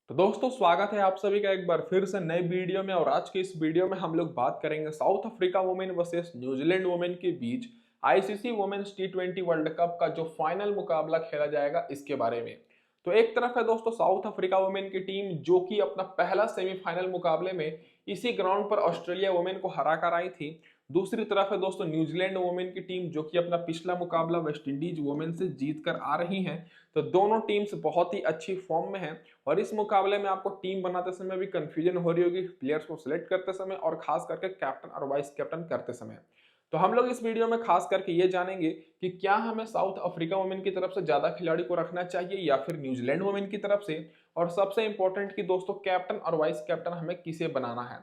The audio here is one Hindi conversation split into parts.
तो दोस्तों स्वागत है आप सभी का एक बार फिर से नए वीडियो में। और आज के इस वीडियो में हम लोग बात करेंगे south Africa women versus New Zealand women के बीच आईसीसी वुमेन्स टी20 वर्ल्ड कप का जो फाइनल मुकाबला खेला जाएगा इसके बारे में। तो एक तरफ है दोस्तों साउथ अफ्रीका वुमेन की टीम जो कि अपना पहला सेमीफाइनल मुकाबले में इसी ग्राउंड पर ऑस्ट्रेलिया वुमेन को हरा कर आई थी। दूसरी तरफ है दोस्तों न्यूजीलैंड वुमेन की टीम जो कि अपना पिछला मुकाबला वेस्ट इंडीज वुमेन से जीत कर आ रही हैं। तो दोनों टीम्स बहुत ही अच्छी फॉर्म में हैं और इस मुकाबले में आपको टीम बनाते समय भी कंफ्यूजन हो रही होगी प्लेयर्स को सिलेक्ट करते समय और खास करके कैप्टन और वाइस कैप्टन करते समय। तो हम लोग इस वीडियो में खास करके ये जानेंगे कि क्या हमें साउथ अफ्रीका वुमेन की तरफ से ज्यादा खिलाड़ी को रखना चाहिए या फिर न्यूजीलैंड वुमेन की तरफ से, और सबसे इंपॉर्टेंट कि दोस्तों कैप्टन और वाइस कैप्टन हमें किसे बनाना है।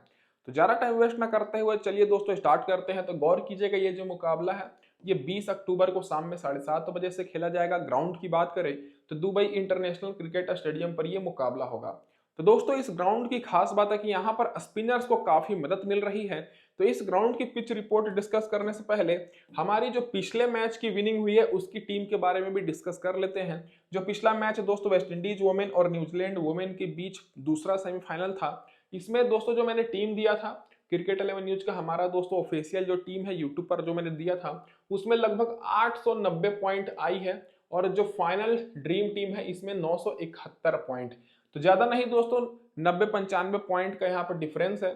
तो ज्यादा टाइम वेस्ट ना करते हुए चलिए दोस्तों स्टार्ट करते हैं। तो गौर कीजिएगा ये जो मुकाबला है ये 20 अक्टूबर को शाम में 7:30 बजे से खेला जाएगा। ग्राउंड की बात करें तो दुबई इंटरनेशनल क्रिकेट स्टेडियम पर यह मुकाबला होगा। तो दोस्तों इस ग्राउंड की खास बात है कि यहाँ पर स्पिनर्स को काफी मदद मिल रही है। तो इस ग्राउंड की पिच रिपोर्ट डिस्कस करने से पहले हमारी जो पिछले मैच की विनिंग हुई है उसकी टीम के बारे में भी डिस्कस कर लेते हैं। जो पिछला मैच है दोस्तों वेस्ट इंडीज वुमेन और न्यूजीलैंड वुमेन के बीच दूसरा सेमीफाइनल था। इसमें दोस्तों जो मैंने टीम दिया था क्रिकेट 11 न्यूज का हमारा दोस्तों ऑफिशियल जो टीम है यूट्यूब पर जो मैंने दिया था उसमें लगभग 890 पॉइंट आई है और जो फाइनल ड्रीम टीम है इसमें 971 पॉइंट। तो ज्यादा नहीं दोस्तों 90-95 पॉइंट का यहाँ पर डिफरेंस है।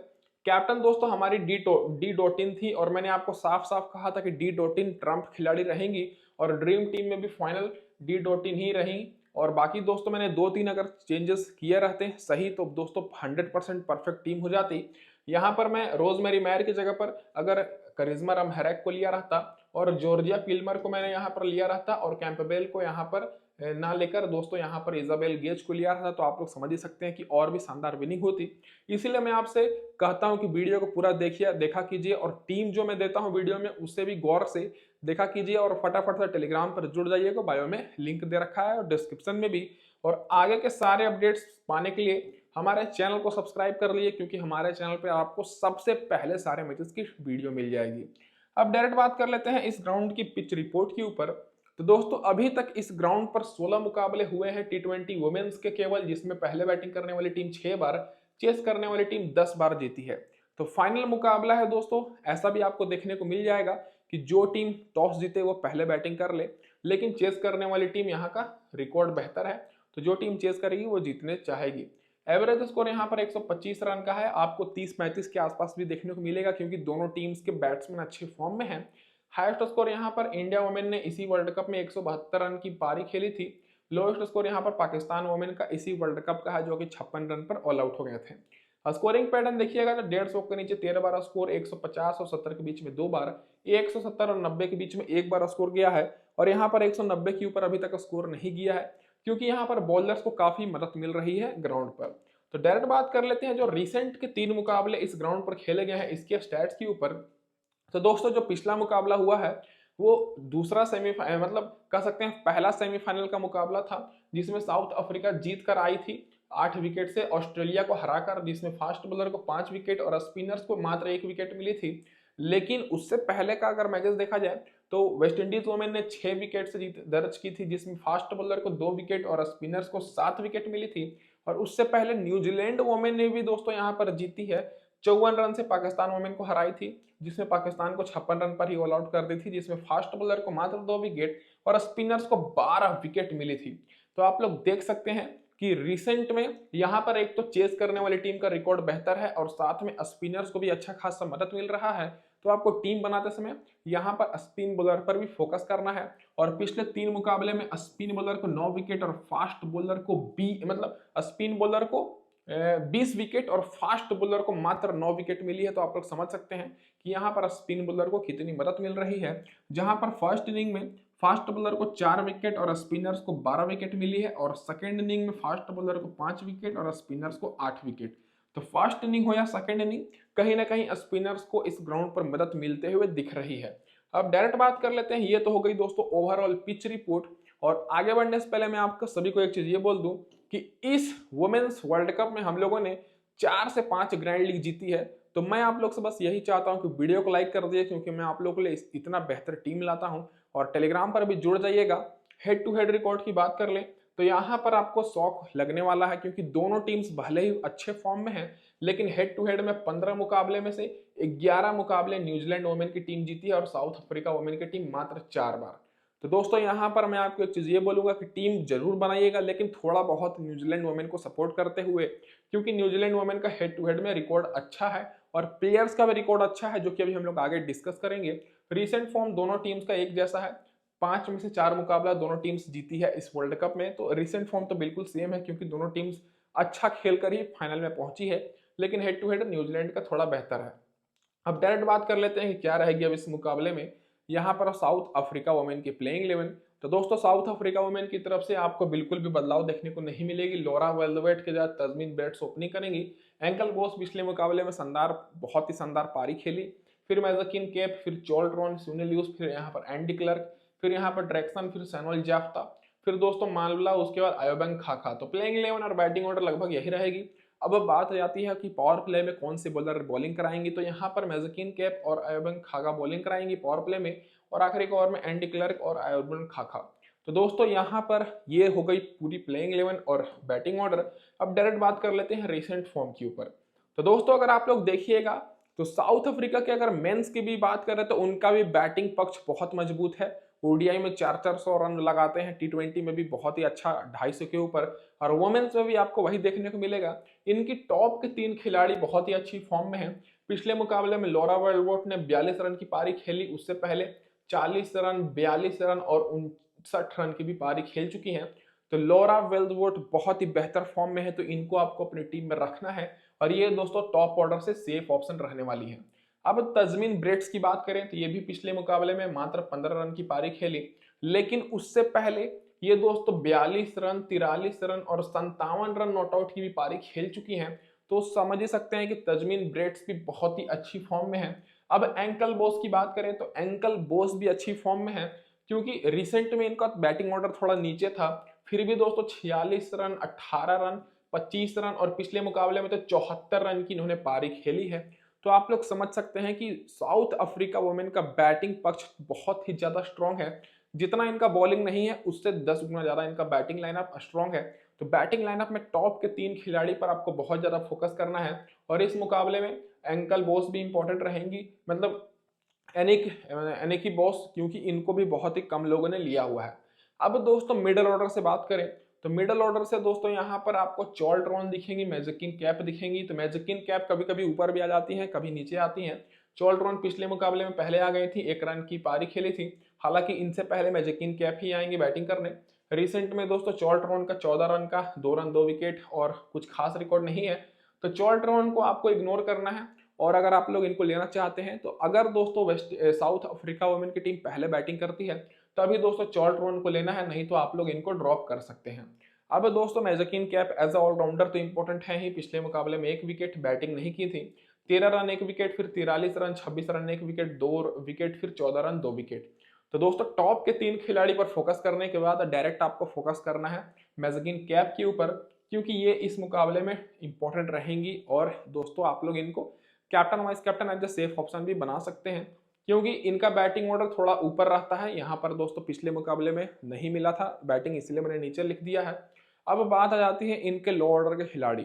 कैप्टन दोस्तों हमारी डी डोटिन थी और मैंने आपको साफ साफ कहा था कि डी डोटिन ट्रम्प खिलाड़ी रहेंगी और ड्रीम टीम में भी फाइनल डी डोटिन ही रही। और बाकी दोस्तों मैंने 2-3 अगर चेंजेस किए रहते सही तो दोस्तों 100% परफेक्ट टीम हो जाती। यहाँ पर मैं रोजमेरी मैर की जगह पर अगर करिश्मा रमहरैक को लिया रहता और जॉर्जिया पिल्मर को मैंने यहाँ पर लिया रहता और कैंपबेल को यहाँ पर ना लेकर दोस्तों यहाँ पर इजाबेल गेज को लिया रहता तो आप लोग समझ ही सकते हैं कि और भी शानदार विनिंग होती। इसीलिए मैं आपसे कहता हूं कि वीडियो को पूरा देखिए देखा कीजिए और टीम जो मैं देता हूं वीडियो में उससे भी गौर से देखा कीजिए और फटाफट से टेलीग्राम पर जुड़ जाइएगा। बायो में लिंक दे रखा है और डिस्क्रिप्शन में भी। और आगे के सारे अपडेट्स पाने के लिए हमारे चैनल को सब्सक्राइब कर लिए क्योंकि हमारे चैनल पे आपको सबसे पहले सारे मैचेस की वीडियो मिल जाएगी। अब डायरेक्ट बात कर लेते हैं इस ग्राउंड की पिच रिपोर्ट के ऊपर। तो दोस्तों अभी तक इस ग्राउंड पर 16 मुकाबले हुए हैं टी20 वुमेन्स के केवल, जिसमें पहले बैटिंग करने वाली टीम 6 बार, चेस करने वाली टीम 10 बार जीती है। तो फाइनल मुकाबला है दोस्तों, ऐसा भी आपको देखने को मिल जाएगा कि जो टीम टॉस जीते वो पहले बैटिंग कर ले, लेकिन चेस करने वाली टीम यहाँ का रिकॉर्ड बेहतर है तो जो टीम चेस करेगी वो जीतने चाहेगी। एवरेज स्कोर यहाँ पर 125 रन का है, आपको 30-35 के आसपास भी देखने को मिलेगा क्योंकि दोनों टीम्स के बैट्समैन अच्छे फॉर्म में हैं। हाईएस्ट स्कोर यहाँ पर इंडिया वुमेन ने इसी वर्ल्ड कप में 172 रन की पारी खेली थी। लोएस्ट स्कोर यहाँ पर पाकिस्तान वुमेन का इसी वर्ल्ड कप का है जो कि 56 रन पर ऑल आउट हो गए थे। स्कोरिंग पैटर्न देखिएगा तो 150 के नीचे 13 बार स्कोर, 150 और 70 के बीच में 2 बार, 170 और 90 के बीच में 1 बार स्कोर गया है और यहाँ पर 190 के ऊपर अभी तक स्कोर नहीं गया है क्योंकि यहाँ पर बॉलर्स को काफी मदद मिल रही है ग्राउंड पर। तो डायरेक्ट बात कर लेते हैं जो रिसेंट के 3 मुकाबले इस ग्राउंड पर खेले गए हैं इसके स्टैट्स के ऊपर। तो दोस्तों जो पिछला मुकाबला हुआ है वो दूसरा सेमीफाइनल मतलब कह सकते हैं पहला सेमीफाइनल का मुकाबला था जिसमें साउथ अफ्रीका जीत कर आई थी 8 विकेट से ऑस्ट्रेलिया को हराकर, जिसमें फास्ट बॉलर को 5 विकेट और स्पिनर्स को मात्र 1 विकेट मिली थी। लेकिन उससे पहले का अगर मैचेस देखा जाए तो वेस्ट इंडीज वुमेन ने 6 विकेट से जीत दर्ज की थी जिसमें फास्ट बॉलर को 2 विकेट और स्पिनर्स को 7 विकेट मिली थी। और उससे पहले न्यूजीलैंड वुमेन ने भी दोस्तों यहाँ पर जीती है, 54 रन से पाकिस्तान वुमेन को हराई थी जिसमें पाकिस्तान को 56 रन पर ही ऑल आउट कर दी थी, जिसमें फास्ट बॉलर को मात्र 2 विकेट और स्पिनर्स को 12 विकेट मिली थी। तो आप लोग देख सकते हैं कि रिसेंट में यहाँ पर एक तो चेस करने वाली टीम का रिकॉर्ड बेहतर है और साथ में स्पिनर्स को भी अच्छा खासा मदद मिल रहा है। तो आपको टीम बनाते समय यहाँ पर स्पिन बॉलर पर भी फोकस करना है और पिछले 3 मुकाबले में स्पिन बॉलर को 9 विकेट और फास्ट बॉलर को स्पिन बॉलर को 20 विकेट और फास्ट बॉलर को मात्र 9 विकेट मिली है। तो आप लोग समझ सकते हैं कि यहाँ पर स्पिन बॉलर को कितनी मदद मिल रही है। जहां पर फर्स्ट इनिंग में फास्ट बॉलर को 4 विकेट और स्पिनर्स को 12 विकेट मिली है और सेकेंड इनिंग में फास्ट बॉलर को 5 विकेट और स्पिनर्स को 8 विकेट। तो फर्स्ट इनिंग हो या सेकेंड इनिंग कहीं ना कहीं स्पिनर्स को इस ग्राउंड पर मदद मिलते हुए दिख रही है। अब डायरेक्ट बात कर लेते हैं, ये तो हो गई दोस्तों ओवरऑल पिच रिपोर्ट। और आगे बढ़ने से पहले मैं आपको सभी को एक चीज ये बोल दूं कि इस वुमेन्स वर्ल्ड कप में हम लोगों ने 4 से 5 ग्रैंड लीग जीती है। तो मैं आप लोग से बस यही चाहता हूं कि वीडियो को लाइक कर दिए क्योंकि मैं आप लोगों के लिए इतना बेहतर टीम लाता हूं। और टेलीग्राम पर भी जुड़ जाइएगा। हेड टू हेड रिकॉर्ड की बात कर ले तो यहाँ पर आपको शॉक लगने वाला है, क्योंकि दोनों टीम्स भले ही अच्छे फॉर्म में हैं, लेकिन हेड टू हेड में 15 मुकाबले में से 11 मुकाबले न्यूजीलैंड वोमेन की टीम जीती है और साउथ अफ्रीका वोमेन की टीम मात्र 4 बार। तो दोस्तों यहाँ पर मैं आपको एक चीज ये बोलूंगा कि टीम जरूर बनाइएगा, लेकिन थोड़ा बहुत न्यूजीलैंड वोमेन को सपोर्ट करते हुए, क्योंकि न्यूजीलैंड वोमेन का हेड टू हेड में रिकॉर्ड अच्छा है और प्लेयर्स का भी रिकॉर्ड अच्छा है, जो कि अभी हम लोग आगे डिस्कस करेंगे। रिसेंट फॉर्म दोनों टीम्स का एक जैसा है, 5 में से 4 मुकाबला दोनों टीम्स जीती है इस वर्ल्ड कप में। तो रिसेंट फॉर्म तो बिल्कुल सेम है, क्योंकि दोनों टीम्स अच्छा खेल कर ही फाइनल में पहुंची है, लेकिन हेड टू हेड न्यूजीलैंड का थोड़ा बेहतर है। अब डायरेक्ट बात कर लेते हैं कि क्या रहेगी अब इस मुकाबले में। यहाँ पर साउथ अफ्रीका वोमेन की प्लेइंग 11। तो दोस्तों साउथ अफ्रीका वोमेन की तरफ से आपको बिल्कुल भी बदलाव देखने को नहीं मिलेगी। लॉरा वेल्वेट के साथ तस्मीन ब्रेट्स ओपनिंग करेंगी। एंकल बोस पिछले मुकाबले में शानदार, बहुत ही शानदार पारी खेली। फिर मैजकिन केप, फिर चोल्ट्रॉन, सुनीलियस, फिर यहाँ पर एंडी क्लर्क, फिर यहाँ पर ड्रैक्सन, फिर सैनुअल जाफ्ता, फिर दोस्तों मालवला, उसके बाद आयोबेंग खाखा। तो प्लेइंग 11 और बैटिंग ऑर्डर लगभग यही रहेगी। अब बात आ जाती है कि पावर प्ले में कौन से बॉलर बॉलिंग कराएंगे। तो यहाँ पर मैजकिन कैप और आयोबेंग खाखा बॉलिंग कराएंगी पावर प्ले में, और आखिरी ओवर में एंडी क्लर्क और आयोबेंग खाखा। तो दोस्तों यहाँ पर ये हो गई पूरी प्लेइंग 11 और बैटिंग ऑर्डर। अब डायरेक्ट बात कर लेते हैं रिसेंट फॉर्म के ऊपर। तो दोस्तों अगर आप लोग देखिएगा तो साउथ अफ्रीका के अगर मेंस की भी बात करें तो उनका भी बैटिंग पक्ष बहुत मजबूत है। ओडीआई में 400 रन लगाते हैं, टी20 में भी बहुत ही अच्छा 250 के ऊपर, और वुमेन्स में भी आपको वही देखने को मिलेगा। इनकी टॉप के 3 खिलाड़ी बहुत ही अच्छी फॉर्म में हैं। पिछले मुकाबले में लॉरा वेल्वेट ने 42 रन की पारी खेली, उससे पहले 40 रन, 42 रन और 59 रन की भी पारी खेल चुकी हैं। तो लॉरा वेल्वेट बहुत ही बेहतर फॉर्म में है, तो इनको आपको अपनी टीम में रखना है, और ये दोस्तों टॉप ऑर्डर से सेफ ऑप्शन रहने वाली है। अब तस्मीन ब्रेट्स की बात करें तो ये भी पिछले मुकाबले में मात्र 15 रन की पारी खेली, लेकिन उससे पहले ये दोस्तों 42 रन, 43 रन और 57 रन नॉट आउट की भी पारी खेल चुकी हैं। तो समझ ही सकते हैं कि तस्मीन ब्रेट्स भी बहुत ही अच्छी फॉर्म में है। अब एंकल बोस की बात करें तो एंकल बोस भी अच्छी फॉर्म में है, क्योंकि रिसेंट में इनका बैटिंग ऑर्डर थोड़ा नीचे था, फिर भी दोस्तों 46 रन, 18 रन, 25 रन और पिछले मुकाबले में तो 74 रन की इन्होंने पारी खेली है। तो आप लोग समझ सकते हैं कि साउथ अफ्रीका वुमेन का बैटिंग पक्ष बहुत ही ज्यादा स्ट्रांग है। जितना इनका बॉलिंग नहीं है उससे 10 गुना ज्यादा इनका बैटिंग लाइनअप स्ट्रांग है। तो बैटिंग लाइनअप में टॉप के 3 खिलाड़ी पर आपको बहुत ज्यादा फोकस करना है, और इस मुकाबले में एंकल बॉस भी इंपॉर्टेंट रहेंगी, मतलब एनिकी बॉस, क्योंकि इनको भी बहुत ही कम लोगों ने लिया हुआ है। अब दोस्तों मिडल ऑर्डर से बात करें तो मिडल ऑर्डर से दोस्तों यहाँ पर आपको चोल्ट्रॉन दिखेंगी, मैजकिन कैप दिखेंगी। तो मैजकिन कैप कभी कभी ऊपर भी आ जाती हैं, कभी नीचे आती हैं। चोल्ट्रॉन पिछले मुकाबले में पहले आ गई थी, 1 रन की पारी खेली थी। हालांकि इनसे पहले मैजकिन कैप ही आएंगे बैटिंग करने। रिसेंट में दोस्तों चोल्ट्रॉन का 14 रन का 2 रन 2 विकेट और कुछ खास रिकॉर्ड नहीं है। तो चोल्ट्रॉन को आपको इग्नोर करना है, और अगर आप लोग इनको लेना चाहते हैं तो अगर दोस्तों साउथ अफ्रीका वुमेन की टीम पहले बैटिंग करती है तो अभी दोस्तों चोल्ट्रॉन को लेना है, नहीं तो आप लोग इनको ड्रॉप कर सकते हैं। अब दोस्तों मैजकिन कैप एज अ ऑलराउंडर तो इंपॉर्टेंट है ही, पिछले मुकाबले में 1 विकेट, बैटिंग नहीं की थी। 13 रन 1 विकेट, फिर 43 रन, 26 रन 1 विकेट, 2 विकेट, फिर 14 रन 2 विकेट। तो दोस्तों टॉप के 3 खिलाड़ी पर फोकस करने के बाद डायरेक्ट आपको फोकस करना है मैजकिन कैप के ऊपर, क्योंकि ये इस मुकाबले में इंपॉर्टेंट रहेंगी। और दोस्तों आप लोग इनको captain vice captain as a safe option भी बना सकते हैं, क्योंकि इनका बैटिंग ऑर्डर थोड़ा ऊपर रहता है। यहाँ पर दोस्तों पिछले मुकाबले में नहीं मिला था बैटिंग, इसलिए मैंने नीचे लिख दिया है। अब बात आ जाती है इनके लो ऑर्डर के खिलाड़ी।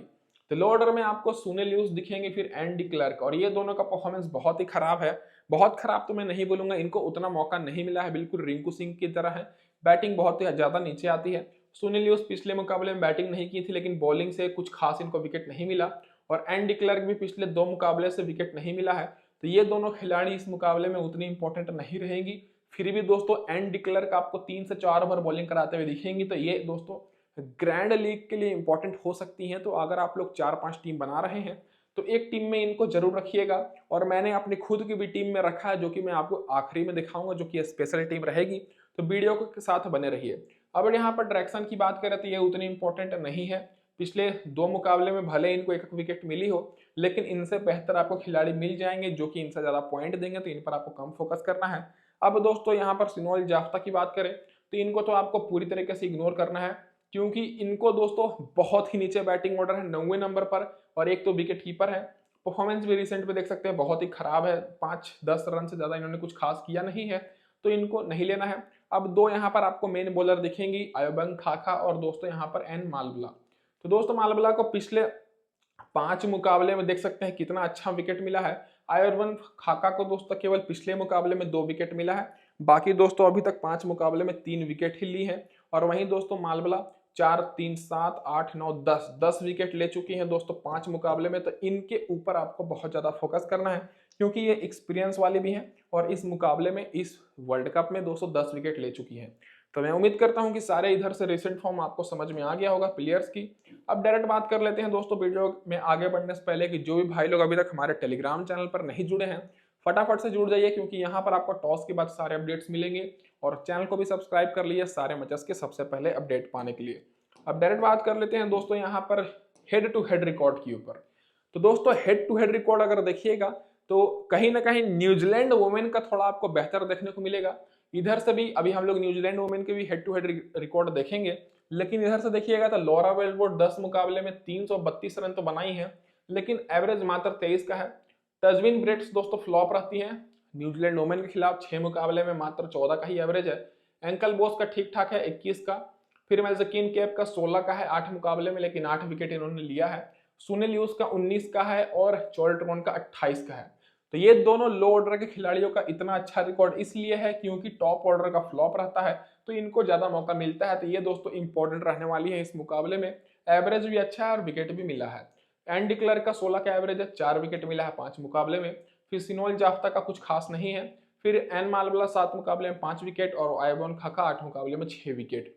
तो लो ऑर्डर में आपको सुनीलियस दिखेंगे, फिर एंडी क्लर्क, और ये दोनों का परफॉर्मेंस बहुत ही खराब है। बहुत खराब तो मैं नहीं बोलूंगा, इनको उतना मौका नहीं मिला है, बिल्कुल रिंकू सिंह की तरह है, बैटिंग बहुत ही ज्यादा नीचे आती है। सुनीलियस पिछले मुकाबले में बैटिंग नहीं की थी, लेकिन बॉलिंग से कुछ खास इनको विकेट नहीं मिला, और एंडी क्लर्क भी पिछले 2 मुकाबले से विकेट नहीं मिला है। तो ये दोनों खिलाड़ी इस मुकाबले में उतनी इंपॉर्टेंट नहीं रहेंगी। फिर भी दोस्तों एंडी क्लर्क आपको 3 से 4 ओवर बॉलिंग कराते हुए दिखेंगी, तो ये दोस्तों ग्रैंड लीग के लिए इंपॉर्टेंट हो सकती हैं। तो अगर आप लोग 4-5 टीम बना रहे हैं तो एक टीम में इनको जरूर रखिएगा, और मैंने अपनी खुद की भी टीम में रखा है, जो कि मैं आपको आखिरी में दिखाऊंगा, जो कि स्पेशल टीम रहेगी। तो वीडियो के साथ बने रहिए। अब यहाँ पर डायरेक्शन की बात करें तो ये उतनी इंपॉर्टेंट नहीं है। पिछले 2 मुकाबले में भले इनको 1 विकेट मिली हो, लेकिन इनसे बेहतर आपको खिलाड़ी मिल जाएंगे जो कि इनसे ज्यादा पॉइंट देंगे, तो इन पर आपको कम फोकस करना है। अब दोस्तों यहाँ पर सैनुअल जाफ्ता की बात करें तो इनको तो आपको पूरी तरीके से इग्नोर करना है, क्योंकि इनको दोस्तों बहुत ही नीचे बैटिंग ऑर्डर है, 9वें नंबर पर, और एक तो विकेट कीपर है। परफॉर्मेंस भी रिसेंट में देख सकते हैं बहुत ही खराब है, 5-10 रन से ज्यादा इन्होंने कुछ खास किया नहीं है, तो इनको नहीं लेना है। अब दो यहाँ पर आपको मेन बॉलर दिखेंगी, आयोबंग खाका और दोस्तों यहाँ पर एन मालबला। तो दोस्तों मालबला को पिछले 5 मुकाबले में देख सकते हैं कितना अच्छा विकेट मिला है। आयोबंग खाका को दोस्तों केवल पिछले मुकाबले में 2 विकेट मिला है, बाकी दोस्तों अभी तक 5 मुकाबले में 3 विकेट ही ली है। और वहीं दोस्तों मालबला 4, 3, 7, 8, 9, 10 विकेट ले चुकी हैं दोस्तों 5 मुकाबले में। तो इनके ऊपर आपको बहुत ज्यादा फोकस करना है क्योंकि ये एक्सपीरियंस वाली भी हैं और इस मुकाबले में इस वर्ल्ड कप में 210 विकेट ले चुकी हैं। तो मैं उम्मीद करता हूं कि सारे इधर से रिसेंट फॉर्म आपको समझ में आ गया होगा प्लेयर्स की। अब डायरेक्ट बात कर लेते हैं दोस्तों वीडियो में आगे बढ़ने से पहले कि जो भी भाई लोग अभी तक हमारे टेलीग्राम चैनल पर नहीं जुड़े हैं फटाफट से जुड़ जाइए, क्योंकि यहाँ पर आपको टॉस के बाद सारे अपडेट्स मिलेंगे। और चैनल को भी सब्सक्राइब कर लीजिए सारे मैचेस के सबसे पहले अपडेट पाने के लिए। अब डायरेक्ट बात कर लेते हैं दोस्तों यहाँ पर हेड टू हेड रिकॉर्ड के ऊपर। तो दोस्तों हेड टू हेड रिकॉर्ड अगर देखिएगा तो कहीं ना कहीं न्यूजीलैंड वुमेन का थोड़ा आपको बेहतर देखने को मिलेगा। इधर से भी अभी हम लोग न्यूजीलैंड वुमेन के भी हेड टू हेड रिकॉर्ड देखेंगे, लेकिन इधर से देखिएगा तो लॉरा वेलवोर्ड 10 मुकाबले में 332 रन तो बनाई है, लेकिन एवरेज मात्र 23 का है। तजवीन ब्रेट्स दोस्तों फ्लॉप रहती हैं न्यूजीलैंड वुमेन के खिलाफ, 6 मुकाबले में मात्र 14 का ही एवरेज है। एंकल बोस का ठीक ठाक है 21 का। फिर मेल्जकिन कैप का 16 का है 8 मुकाबले में, लेकिन 8 विकेट इन्होंने लिया है। सुनील यूस का 19 का है और चोल्ट्रोन का 28 का है। तो ये दोनों लो ऑर्डर के खिलाड़ियों का इतना अच्छा रिकॉर्ड इसलिए है क्योंकि टॉप ऑर्डर का फ्लॉप रहता है तो इनको ज्यादा मौका मिलता है। तो ये दोस्तों इंपॉर्टेंट रहने वाली है इस मुकाबले में। एवरेज भी अच्छा है और विकेट भी मिला है। एंडी क्लर्क का 16 का एवरेज है, 4 विकेट मिला है 5 मुकाबले में। फिर सिनोल जाफ्ता का कुछ खास नहीं है। फिर एन मालबला 7 मुकाबले में 5 विकेट और आयोबन खाका 8 मुकाबले में 6 विकेट।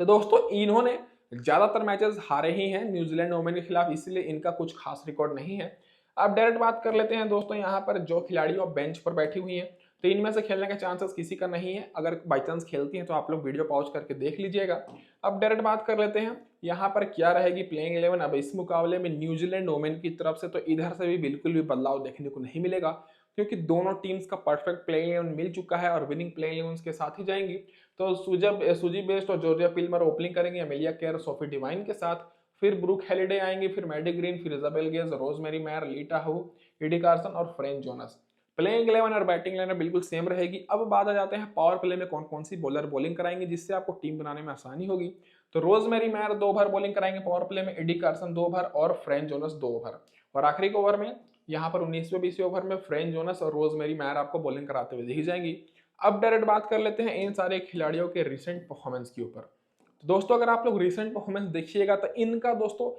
तो दोस्तों इन्होंने ज्यादातर मैचेस हारे ही हैं न्यूजीलैंड वुमेन के खिलाफ, इसलिए इनका कुछ खास रिकॉर्ड नहीं है। अब डायरेक्ट बात कर लेते हैं दोस्तों यहाँ पर जो खिलाड़ी बेंच पर बैठी हुई हैं, तो इनमें से खेलने के चांसेस किसी का नहीं है। अगर बाई चांस खेलती हैं तो आप लोग वीडियो पॉज करके देख लीजिएगा। अब डायरेक्ट बात कर लेते हैं यहाँ पर क्या रहेगी प्लेइंग 11। अब इस मुकाबले में न्यूजीलैंड वुमेन की तरफ से तो इधर से भी बिल्कुल भी बदलाव देखने को नहीं मिलेगा, क्योंकि दोनों टीम्स का परफेक्ट प्लेइंग 11 मिल चुका है और विनिंग प्लेइंग 11 के साथ ही जाएंगी। तो सुजी बेस्ट और जॉर्जिया पिल्मर ओपनिंग करेंगे अमेलिया केयर सोफी डिवाइन के साथ। फिर ब्रूक हेलिडे आएंगे, फिर मैडी ग्रीन, फिर Isabella Gaze, Rosemary Mair, Lea who, Eden Carson और फ्रेंच जोनस। प्लेइंग 11 और बैटिंग लाइनअप बिल्कुल सेम रहेगी। अब बात आ जाते हैं पावर प्ले में कौन कौन सी बॉलर बॉलिंग कराएंगे जिससे आपको टीम बनाने में आसानी होगी। तो रोजमेरी मैर 2 ओवर बॉलिंग कराएंगे पावर प्ले में, एडी कार्सन 2 ओवर और फ्रेंच जोनस 2 ओवर। और आखिरी ओवर में यहाँ पर 19वें 20वें ओवर में फ्रेंच जोनस और रोजमेरी मैर आपको बॉलिंग कराते हुए दिख जाएंगी। अब डायरेक्ट बात कर लेते हैं इन सारे खिलाड़ियों के रिसेंट परफॉर्मेंस के ऊपर। तो दोस्तों अगर आप लोग रिसेंट परफॉर्मेंस देखिएगा तो इनका दोस्तों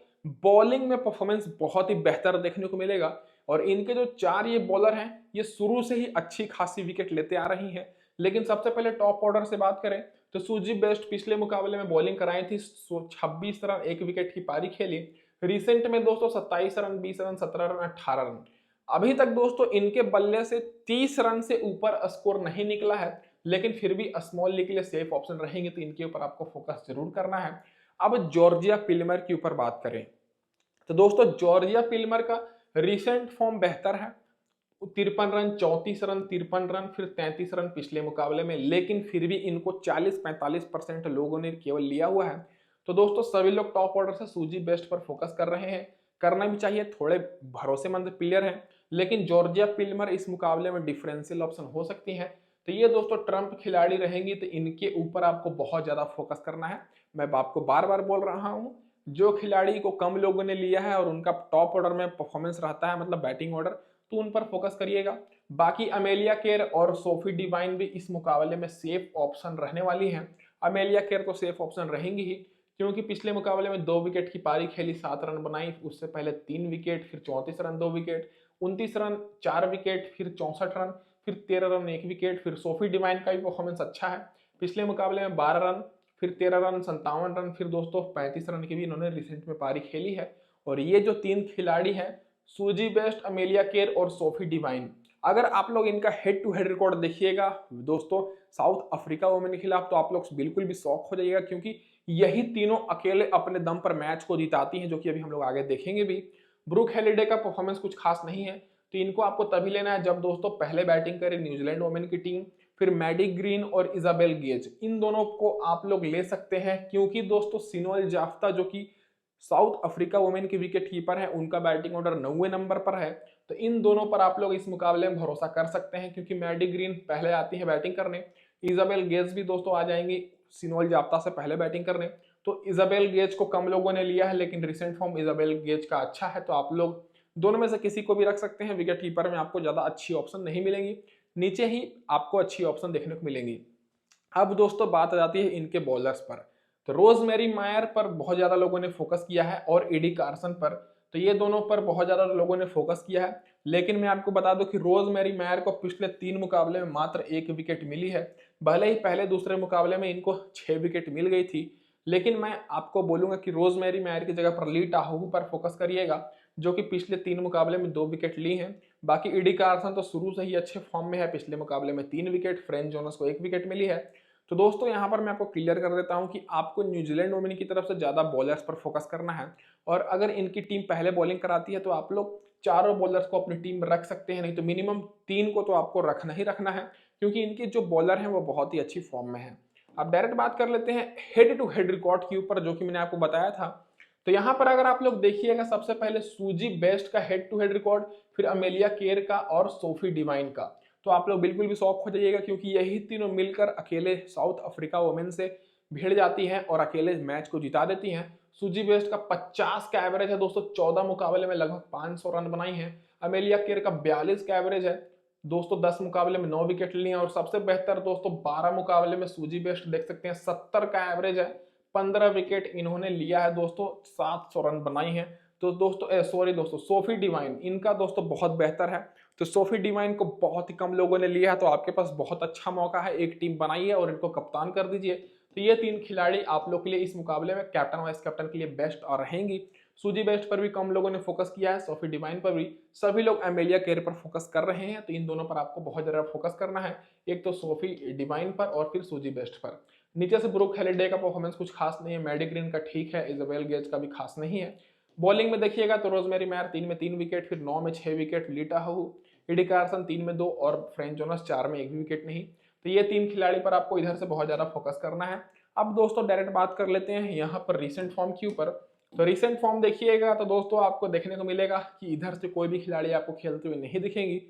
बॉलिंग में परफॉर्मेंस बहुत ही बेहतर देखने को मिलेगा। और इनके जो 4 ये बॉलर हैं ये शुरू से ही अच्छी खासी विकेट लेते आ रही हैं। लेकिन सबसे पहले टॉप ऑर्डर से बात करें तो सुजी बेस्ट पिछले मुकाबले में बॉलिंग कराई थी, 26 रन 1 विकेट की पारी खेली। रिसेंट में दोस्तों 27 रन 20 रन 17 रन 18 रन। अभी तक दोस्तों इनके बल्ले से 30 रन से ऊपर स्कोर नहीं निकला है, लेकिन फिर भी स्मॉल लीग के लिए सेफ ऑप्शन रहेंगे तो इनके ऊपर आपको फोकस जरूर करना है। अब जॉर्जिया पिल्मर के ऊपर बात करें तो दोस्तों जॉर्जिया पिल्मर का रिसेंट फॉर्म बेहतर है। 53 रन 34 रन 53 रन फिर 33 रन पिछले मुकाबले में, लेकिन फिर भी इनको 40-45% लोगों ने केवल लिया हुआ है। तो दोस्तों सभी लोग टॉप ऑर्डर से सूजी बेस्ट पर फोकस कर रहे हैं, करना भी चाहिए, थोड़े भरोसेमंद प्लेयर हैं। लेकिन जॉर्जिया पिल्मर इस मुकाबले में डिफरेंशियल ऑप्शन हो सकती है। तो ये दोस्तों ट्रम्प खिलाड़ी रहेंगी तो इनके ऊपर आपको बहुत ज्यादा फोकस करना है। मैं आपको बार बार बोल रहा हूँ, जो खिलाड़ी को कम लोगों ने लिया है और उनका टॉप ऑर्डर में परफॉर्मेंस रहता है मतलब बैटिंग ऑर्डर, तो उन पर फोकस करिएगा। बाकी अमेलिया केयर और सोफी डिवाइन भी इस मुकाबले में सेफ ऑप्शन रहने वाली हैं। अमेलिया केयर तो सेफ ऑप्शन रहेंगी ही, क्योंकि पिछले मुकाबले में 2 विकेट की पारी खेली, 7 रन बनाई, उससे पहले 3 विकेट, फिर 34 रन 2 विकेट, 29 रन 4 विकेट, फिर 64 रन, फिर 13 रन 1 विकेट। फिर सोफी डिवाइन का भी परफॉर्मेंस अच्छा है, पिछले मुकाबले में 12 रन, फिर 13 रन 57 रन, फिर दोस्तों 35 रन की भी इन्होंने रिसेंट में पारी खेली है। और ये जो 3 खिलाड़ी हैं सूजी बेस्ट, अमेलिया केयर और सोफी डिवाइन, अगर आप लोग इनका हेड टू हेड रिकॉर्ड देखिएगा दोस्तों साउथ अफ्रीका वुमेन के खिलाफ, तो आप लोग बिल्कुल भी शॉक हो जाइएगा, क्योंकि यही तीनों अकेले अपने दम पर मैच को जिताती हैं, जो कि अभी हम लोग आगे देखेंगे भी। ब्रूक हेलिडे का परफॉर्मेंस कुछ खास नहीं है, तो इनको आपको तभी लेना है जब दोस्तों पहले बैटिंग करे न्यूजीलैंड वुमेन की टीम। फिर मैडी ग्रीन और इजाबेल गेज, इन दोनों को आप लोग ले सकते हैं, क्योंकि दोस्तों सिनोल जाफ्ता जो कि साउथ अफ्रीका वुमेन की विकेट कीपर है, उनका बैटिंग ऑर्डर 9वें नंबर पर है। तो इन दोनों पर आप लोग इस मुकाबले में भरोसा कर सकते हैं, क्योंकि मैडी ग्रीन पहले आती है बैटिंग करने, इजाबेल गेज भी दोस्तों आ जाएंगी सिनोल जाप्ता से पहले बैटिंग करने। तो इजाबेल गेज को कम लोगों ने लिया है, लेकिन रिसेंट फॉर्म इजाबेल गेज का अच्छा है, तो आप लोग दोनों में से किसी को भी रख सकते हैं। विकेट कीपर में आपको ज्यादा अच्छी ऑप्शन नहीं मिलेंगी, नीचे ही आपको अच्छी ऑप्शन देखने को मिलेंगी। अब दोस्तों बात आ जाती है इनके बॉलर्स पर। तो रोजमेरी मायर पर बहुत ज्यादा लोगों ने फोकस किया है और एडी कार्सन पर, तो ये दोनों पर बहुत ज्यादा लोगों ने फोकस किया है। लेकिन मैं आपको बता दूं कि रोजमेरी मायर को पिछले 3 मुकाबले में मात्र 1 विकेट मिली है। भले ही पहले दूसरे मुकाबले में इनको 6 विकेट मिल गई थी, लेकिन मैं आपको बोलूंगा कि रोजमेरी मायर की जगह पर ली टाहू पर फोकस करिएगा, जो कि पिछले 3 मुकाबले में 2 विकेट ली हैं। बाकी एडी कार्सन तो शुरू से ही अच्छे फॉर्म में है, पिछले मुकाबले में 3 विकेट, फ्रेंच जोनस को 1 विकेट मिली है। तो दोस्तों यहाँ पर मैं आपको क्लियर कर देता हूँ कि आपको न्यूजीलैंड वुमेन की तरफ से ज्यादा बॉलर्स पर फोकस करना है, और अगर इनकी टीम पहले बॉलिंग कराती है तो आप लोग चारों बॉलर्स को अपनी टीम में रख सकते हैं, नहीं तो मिनिमम 3 को तो आपको रखना ही रखना है, क्योंकि इनके जो बॉलर हैं वो बहुत ही अच्छी फॉर्म में है। अब डायरेक्ट बात कर लेते हैं हेड टू हेड रिकॉर्ड के ऊपर, जो कि मैंने आपको बताया था। तो यहाँ पर अगर आप लोग देखिएगा, सबसे पहले सूजी बेस्ट का हेड टू हेड रिकॉर्ड, फिर अमेलिया केर का और सोफी डिवाइन का। तो आप लोग बिल्कुल भी शौक हो जाइएगा, क्योंकि यही तीनों मिलकर अकेले साउथ अफ्रीका वुमेन से भिड़ जाती हैं और अकेले मैच को जिता देती हैं। सूजी बेस्ट का 50 का एवरेज है दोस्तों, 14 मुकाबले में लगभग 500 रन बनाई हैं। अमेलिया केर का 42 का एवरेज है दोस्तों, 10 मुकाबले में 9 विकेट लिए हैं। और सबसे बेहतर दोस्तों 12 मुकाबले में सूजी बेस्ट देख सकते हैं, 70 का एवरेज है, 15 विकेट इन्होंने लिया है दोस्तों, 700 रन बनाई हैं। तो दोस्तों सॉरी दोस्तों, सोफी डिवाइन इनका दोस्तों बहुत बेहतर है। तो सोफी डिवाइन को बहुत ही कम लोगों ने लिया है, तो आपके पास बहुत अच्छा मौका है, एक टीम बनाइए और इनको कप्तान कर दीजिए। तो ये 3 खिलाड़ी आप लोग के लिए इस मुकाबले में कैप्टन वाइस कैप्टन के लिए बेस्ट और रहेंगी। सूजी बेस्ट पर भी कम लोगों ने फोकस किया है, सोफी डिवाइन पर भी सभी लोग एमेलिया केर पर फोकस कर रहे हैं। तो इन दोनों पर आपको बहुत ज्यादा फोकस करना है, एक तो सोफी डिवाइन पर और फिर सूजी बेस्ट पर। नीचे से ब्रूक हैलिडे का परफॉर्मेंस कुछ खास नहीं है, मैडी ग्रीन का ठीक है, इजाबेल गेज का भी खास नहीं है। बॉलिंग में देखिएगा तो रोजमेरी मैयर 3 में 3 विकेट, फिर 9 में 6 विकेट, लीटा हु, एडी कार्सन 3 में 2 और फ्रेंच जोनस 4 में 1 भी विकेट नहीं। तो ये 3 खिलाड़ी पर आपको इधर से बहुत ज्यादा फोकस करना है। अब दोस्तों डायरेक्ट बात कर लेते हैं यहाँ पर रिसेंट फॉर्म के ऊपर। तो रिसेंट फॉर्म देखिएगा तो दोस्तों आपको देखने को मिलेगा कि इधर से कोई भी खिलाड़ी आपको खेलते हुए नहीं दिखेंगी,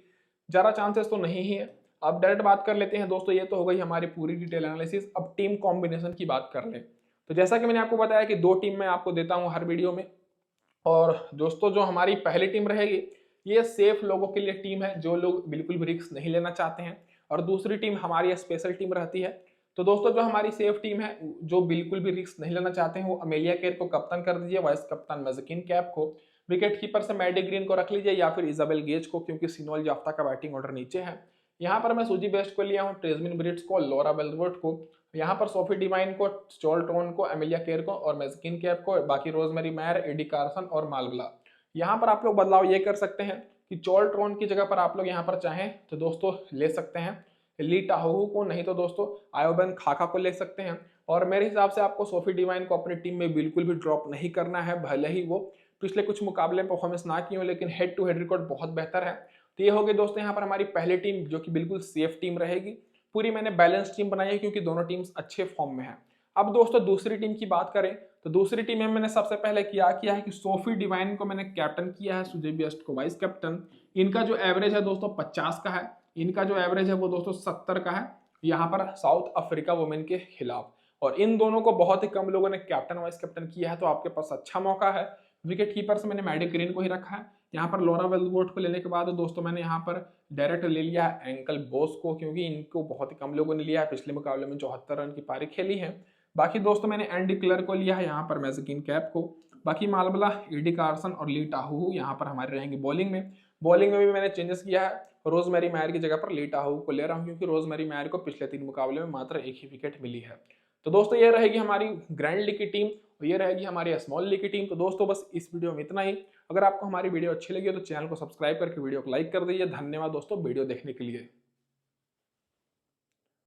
ज्यादा चांसेस तो नहीं ही है। अब डायरेक्ट बात कर लेते हैं दोस्तों, ये तो हो गई हमारी पूरी डिटेल एनालिसिस। अब टीम कॉम्बिनेशन की बात कर लें, तो जैसा कि मैंने आपको बताया कि 2 टीम मैं आपको देता हूं हर वीडियो में। और दोस्तों जो हमारी पहली टीम रहेगी, ये सेफ लोगों के लिए टीम है, जो लोग बिल्कुल भी रिस्क नहीं लेना चाहते हैं। और दूसरी टीम हमारी स्पेशल टीम रहती है। तो दोस्तों जो हमारी सेफ टीम है, जो बिल्कुल भी रिस्क नहीं लेना चाहते हैं, वो अमेलिया केर को कप्तान कर दीजिए, वाइस कप्तान मैजकिन कैप को, विकेट कीपर से मैडी ग्रीन को रख लीजिए, या फिर इजाबेल गेज को, क्योंकि सिनोल जाफ्ता का बैटिंग ऑर्डर नीचे है। यहाँ पर मैं सूजी बेस्ट को लिया हूँ, ट्रेजमिन ब्रिट्स को, लॉरा वेल्सवर्थ को, यहाँ पर सोफी डिवाइन को, चोल्ट्रोन को, एमिलिया केर को और मैजकिन कैप को, बाकी रोजमेरी मैयर, एडी कार्सन और मालवला। यहाँ पर आप लोग बदलाव ये कर सकते हैं कि चोल्ट्रोन की जगह पर आप लोग यहाँ पर चाहें तो दोस्तों ले सकते हैं ली टाहू को, नहीं तो दोस्तों आयोबन खाका को ले सकते हैं। और मेरे हिसाब से आपको सोफी डिवाइन को अपनी टीम में बिल्कुल भी ड्रॉप नहीं करना है, भले ही वो पिछले कुछ मुकाबले में परफॉर्मेंस ना की हो, लेकिन हेड टू हेड रिकॉर्ड बहुत बेहतर है। तो ये हो गई दोस्तों यहाँ पर हमारी पहली टीम, जो कि बिल्कुल सेफ टीम रहेगी। पूरी मैंने बैलेंस टीम बनाई है, क्योंकि दोनों टीम्स अच्छे फॉर्म में है। अब दोस्तों दूसरी टीम की बात करें, तो दूसरी टीम में मैंने सबसे पहले किया है कि सोफी डिवाइन को मैंने कैप्टन किया है, सूजी बेस्ट को वाइस कैप्टन। इनका जो एवरेज है दोस्तों 50 का है, इनका जो एवरेज है वो दोस्तों 70 का है, यहाँ पर साउथ अफ्रीका वुमेन के खिलाफ। और इन दोनों को बहुत ही कम लोगों ने कैप्टन वाइस कैप्टन किया है, तो आपके पास अच्छा मौका है। विकेट कीपर से मैंने मैडी ग्रीन को ही रखा है। यहाँ पर लॉरा वेल्सवर्थ को लेने के बाद दोस्तों मैंने यहाँ पर डायरेक्ट ले लिया है एंकल बोस को, क्योंकि इनको बहुत ही कम लोगों ने लिया है, पिछले मुकाबले में 74 रन की पारी खेली है। बाकी दोस्तों मैंने एंडी क्लर को लिया है, यहाँ पर मैजकिन कैप को, बाकी मालवला, एडी कार्सन और ली टाहू यहाँ पर हमारे रहेंगे बॉलिंग में। बॉलिंग में भी मैंने चेंजेस किया है, रोजमेरी मैयर की जगह पर ली टाहू को ले रहा हूँ, क्योंकि रोजमेरी मैयर को पिछले 3 मुकाबले में मात्र 1 ही विकेट मिली है। तो दोस्तों ये रहेगी हमारी ग्रैंड लीग की टीम, और ये रहेगी हमारी स्मॉल लीग की टीम। तो दोस्तों बस इस वीडियो में इतना ही। अगर आपको हमारी वीडियो अच्छी लगी हो तो चैनल को सब्सक्राइब करके वीडियो को लाइक कर दीजिए। धन्यवाद दोस्तों वीडियो देखने के लिए।